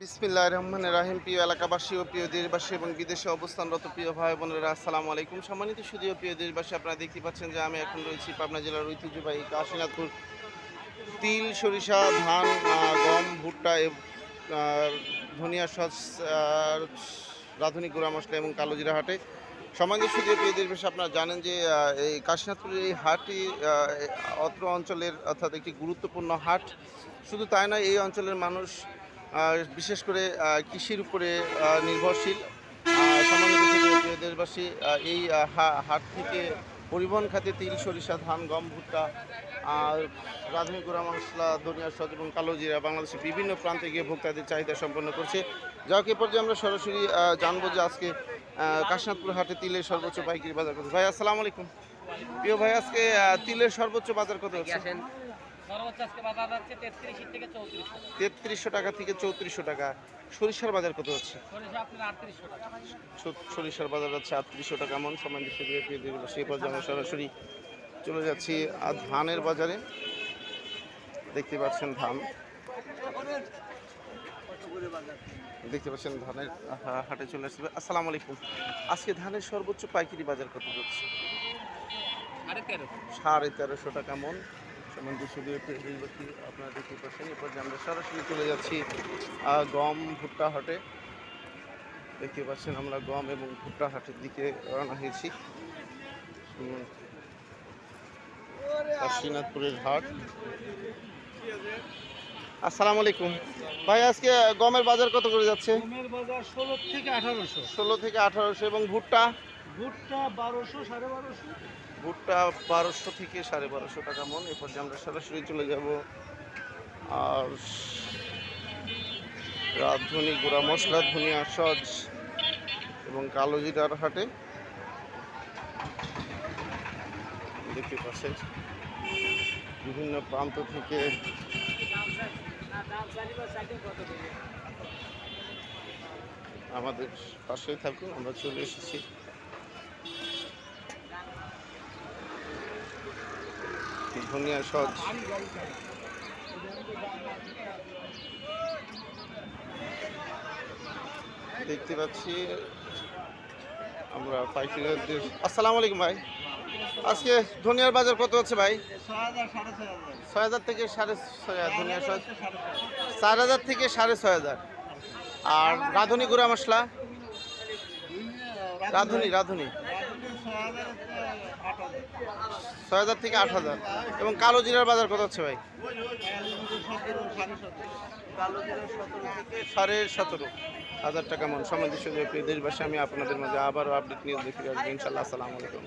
বিসমিল্লাহির রহমানির রহিম। প্রিয় এলাকাবাসী ও প্রিয় দেশবাসী এবং বিদেশে অবস্থানরত প্রিয় ভাই বোনেরা, আসসালামু আলাইকুম। সম্মানিত সুধী ও প্রিয় দেশবাসী, আপনারা দেখতে পাচ্ছেন যে আমি এখন রয়েছি পাবনা জেলার ঐতিহ্যবাহী কাশীনাথপুর। তিল, সরিষা, ধান, গম, ভুট্টা, ধনিয়া, সস, রাঁধুনি গুঁড়া মশলা এবং কালোজিরা হাটে। সম্মানিত সুধী ও প্রিয় দেশবাসী, আপনারা জানেন যে এই কাশীনাথপুরের এই হাটটি অত্র অঞ্চলের অর্থাৎ একটি গুরুত্বপূর্ণ হাট। শুধু তাই নয়, এই অঞ্চলের মানুষ বিশেষ করে কৃষির উপরে নির্ভরশীল। সম্মানিত প্রিয় দেশবাসী, এই হাট থেকে পরিবহন খাতে তিল, সরিষা, ধান, গম, ভুট্টা, আর রাঁধুনি গুঁড়া মশলা, ধনিয়া, সস এবং কালোজিরা বাংলাদেশের বিভিন্ন প্রান্তে গিয়ে ভোক্তাদের চাহিদা সম্পন্ন করছে। যাক, এ পর্যায়ে আমরা সরাসরি জানবো যে আজকে কাশীনাথপুর হাটে তিলের সর্বোচ্চ পাইকারি বাজার কত। ভাই আসসালামু আলাইকুম। প্রিয় ভাই, আজকে তিলের সর্বোচ্চ বাজার কত হচ্ছে? সর্বোচ্চ আজকে বাজার যাচ্ছে 33 থেকে 34 টাকা। 3300 টাকা থেকে 3400 টাকা। সরিষার বাজার কত হচ্ছে? সরিষা আপনার 3800 টাকা। সরিষার বাজার যাচ্ছে 3800 টাকা মন। সমান সেই পর্যায়ে আমরা সরাসরি চলে যাচ্ছি ধানের বাজারে। দেখতে পাচ্ছেন ধান, দেখতে পাচ্ছেন ধানের হাটে চলে আসবে। আসসালামু আলাইকুম। আজকে ধানের সর্বোচ্চ পাইকারি বাজার কত হচ্ছে? 1350 টাকা মন। সম্বন্ধ শুধু আপনারা দেখতে পাচ্ছেন। এরপর যে আমরা সরাসরি চলে যাচ্ছি গম ভুট্টা হাটে। দেখতে পাচ্ছেন আমরা গম এবং ভুট্টা হাটের দিকে রওনা হয়েছি। কাশীনাথপুরের হাট। আসসালামু আলাইকুম ভাই, আজকে গমের বাজার কত করে যাচ্ছে? গমের বাজার 16 থেকে 1800। 16 থেকে 1800 এবং ভুট্টা? ভুট্টা 1200 1250। ভুট্টা 1200 থেকে 1250 টাকা মন। এরপর যে আমরা সরাসরি চলে যাব আর রাঁধুনি গুঁড়া মশলা, ধনিয়া, সস এবং কালোজিরার হাটে। দেখতে পাচ্ছেন বিভিন্ন প্রান্ত থেকে আমাদের পাশেই থাকুন, আমরা চলে এসেছি। ধনিয়া, সস, দেখতে পাচ্ছি আমরা পাইকারি। আসসালামু আলাইকুম ভাই, আজকে ধনিয়ার বাজার কত হচ্ছে ভাই? 6000 থেকে 6500। ধনিয়া সস 4000 থেকে 6500। আর রাঁধুনি গুঁড়া মশলা? রাঁধুনি 6000 থেকে 8000। এবং কালো জিরার বাজার কত হচ্ছে ভাই? কালো জিরা 17 থেকে 17,500 টাকা মন। সম্বন্ধে দেশবাসী, আমি আপনাদের মাঝে আবারও আপডেট নিউজ দেখে আসবো ইনশাল্লাহ। আসসালামু আলাইকুম।